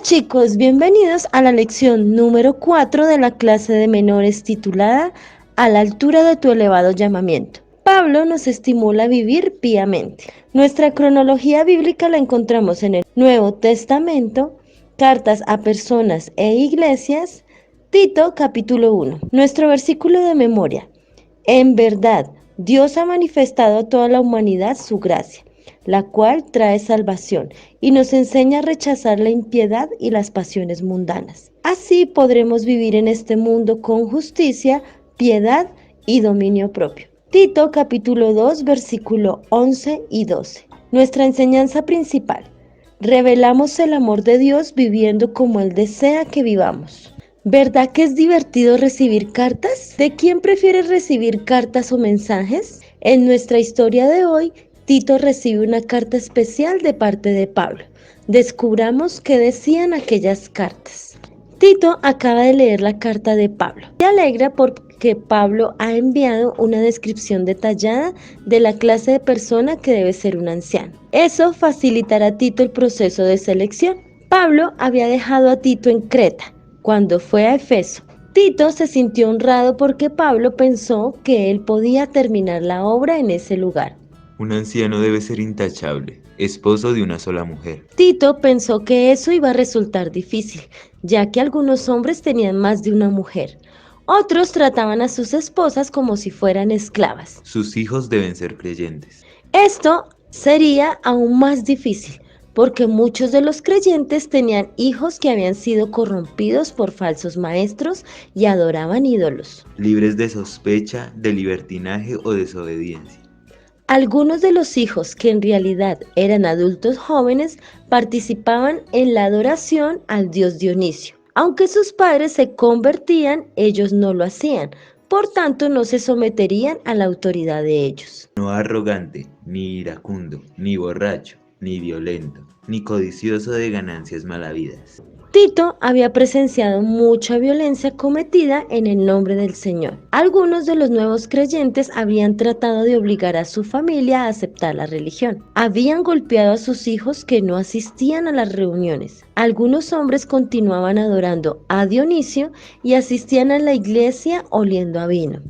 Chicos, bienvenidos a la lección número 4 de la clase de menores titulada A la altura de tu elevado llamamiento. Pablo nos estimula a vivir piamente. Nuestra cronología bíblica la encontramos en el Nuevo Testamento, cartas a personas e iglesias, Tito capítulo 1. Nuestro versículo de memoria. En verdad, Dios ha manifestado a toda la humanidad su gracia, la cual trae salvación y nos enseña a rechazar la impiedad y las pasiones mundanas. Así podremos vivir en este mundo con justicia, piedad y dominio propio. Tito capítulo 2 versículo 11 y 12. Nuestra enseñanza principal. Revelamos el amor de Dios viviendo como Él desea que vivamos. ¿Verdad que es divertido recibir cartas? ¿De quién prefieres recibir cartas o mensajes? En nuestra historia de hoy, Tito recibe una carta especial de parte de Pablo. Descubramos qué decían aquellas cartas. Tito acaba de leer la carta de Pablo. Se alegra porque Pablo ha enviado una descripción detallada de la clase de persona que debe ser un anciano. Eso facilitará a Tito el proceso de selección. Pablo había dejado a Tito en Creta cuando fue a Efeso. Tito se sintió honrado porque Pablo pensó que él podía terminar la obra en ese lugar. Un anciano debe ser intachable, esposo de una sola mujer. Tito pensó que eso iba a resultar difícil, ya que algunos hombres tenían más de una mujer. Otros trataban a sus esposas como si fueran esclavas. Sus hijos deben ser creyentes. Esto sería aún más difícil, porque muchos de los creyentes tenían hijos que habían sido corrompidos por falsos maestros y adoraban ídolos. Libres de sospecha, de libertinaje o desobediencia. Algunos de los hijos, que en realidad eran adultos jóvenes, participaban en la adoración al dios Dionisio. Aunque sus padres se convertían, ellos no lo hacían, por tanto no se someterían a la autoridad de ellos. No arrogante, ni iracundo, ni borracho, ni violento, ni codicioso de ganancias malavidas. Tito había presenciado mucha violencia cometida en el nombre del Señor. Algunos de los nuevos creyentes habían tratado de obligar a su familia a aceptar la religión. Habían golpeado a sus hijos que no asistían a las reuniones. Algunos hombres continuaban adorando a Dionisio y asistían a la iglesia oliendo a vino.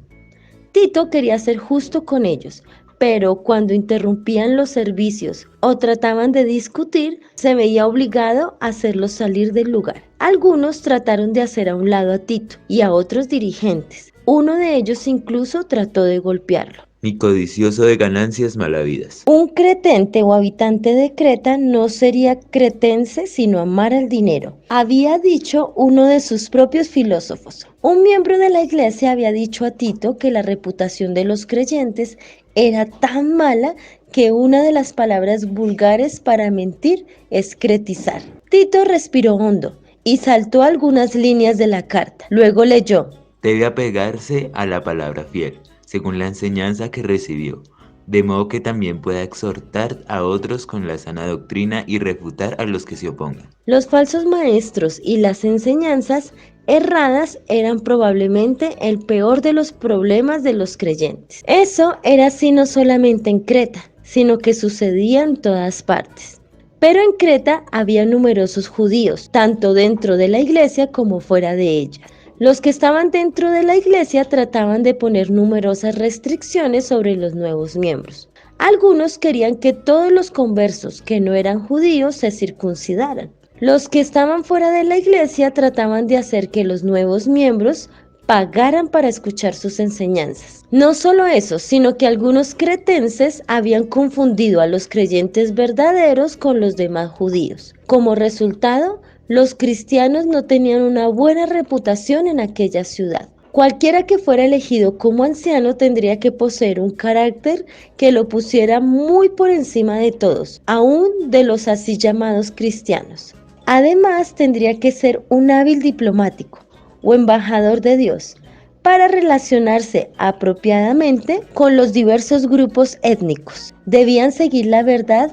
Tito quería ser justo con ellos, pero cuando interrumpían los servicios o trataban de discutir, se veía obligado a hacerlos salir del lugar. Algunos trataron de hacer a un lado a Tito y a otros dirigentes. Uno de ellos incluso trató de golpearlo. Ni codicioso de ganancias malavidas. Un cretente o habitante de Creta no sería cretense sino amar el dinero, había dicho uno de sus propios filósofos. Un miembro de la iglesia había dicho a Tito que la reputación de los creyentes era tan mala que una de las palabras vulgares para mentir es cretizar. Tito respiró hondo y saltó algunas líneas de la carta. Luego leyó: Debe apegarse a la palabra fiel, según la enseñanza que recibió, de modo que también pueda exhortar a otros con la sana doctrina y refutar a los que se opongan. Los falsos maestros y las enseñanzas erradas eran probablemente el peor de los problemas de los creyentes. Eso era así no solamente en Creta, sino que sucedía en todas partes. Pero en Creta había numerosos judíos, tanto dentro de la iglesia como fuera de ella. Los que estaban dentro de la iglesia trataban de poner numerosas restricciones sobre los nuevos miembros. Algunos querían que todos los conversos que no eran judíos se circuncidaran. Los que estaban fuera de la iglesia trataban de hacer que los nuevos miembros pagaran para escuchar sus enseñanzas. No solo eso, sino que algunos cretenses habían confundido a los creyentes verdaderos con los demás judíos. Como resultado, los cristianos no tenían una buena reputación en aquella ciudad. Cualquiera que fuera elegido como anciano tendría que poseer un carácter que lo pusiera muy por encima de todos, aún de los así llamados cristianos. Además, tendría que ser un hábil diplomático o embajador de Dios para relacionarse apropiadamente con los diversos grupos étnicos. Debían seguir la verdad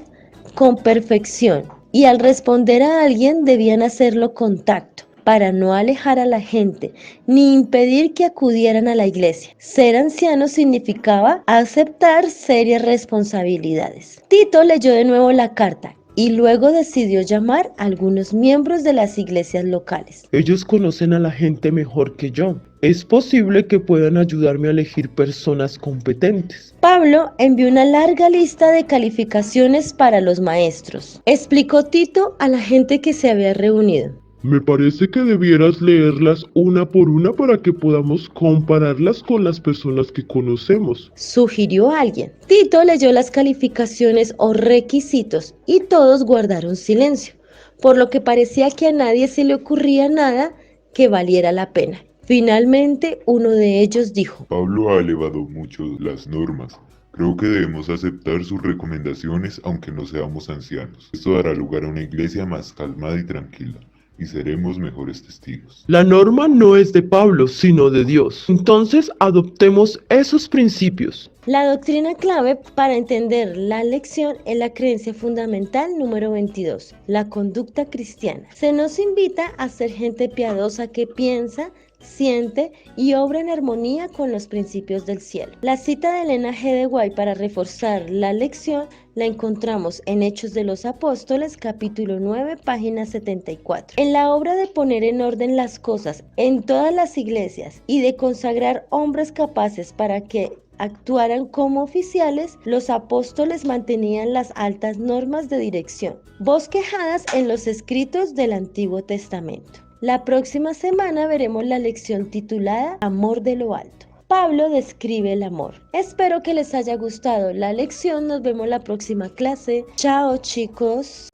con perfección y al responder a alguien debían hacerlo con tacto para no alejar a la gente ni impedir que acudieran a la iglesia. Ser anciano significaba aceptar serias responsabilidades. Tito leyó de nuevo la carta, y luego decidió llamar a algunos miembros de las iglesias locales. Ellos conocen a la gente mejor que yo. Es posible que puedan ayudarme a elegir personas competentes. Pablo envió una larga lista de calificaciones para los maestros. Explicó Tito a la gente que se había reunido. Me parece que debieras leerlas una por una para que podamos compararlas con las personas que conocemos. Sugirió alguien. Tito leyó las calificaciones o requisitos y todos guardaron silencio, por lo que parecía que a nadie se le ocurría nada que valiera la pena. Finalmente, uno de ellos dijo: Pablo ha elevado mucho las normas. Creo que debemos aceptar sus recomendaciones aunque no seamos ancianos. Esto dará lugar a una iglesia más calmada y tranquila, y seremos mejores testigos. La norma no es de Pablo, sino de Dios. Entonces adoptemos esos principios. La doctrina clave para entender la lección es la creencia fundamental número 22, la conducta cristiana. Se nos invita a ser gente piadosa que piensa, siente y obra en armonía con los principios del cielo. La cita de Elena G. de White para reforzar la lección la encontramos en Hechos de los Apóstoles, capítulo 9, página 74. En la obra de poner en orden las cosas en todas las iglesias y de consagrar hombres capaces para que actuaran como oficiales, los apóstoles mantenían las altas normas de dirección, bosquejadas en los escritos del Antiguo Testamento. La próxima semana veremos la lección titulada Amor de lo Alto. Pablo describe el amor. Espero que les haya gustado la lección. Nos vemos la próxima clase. Chao, chicos.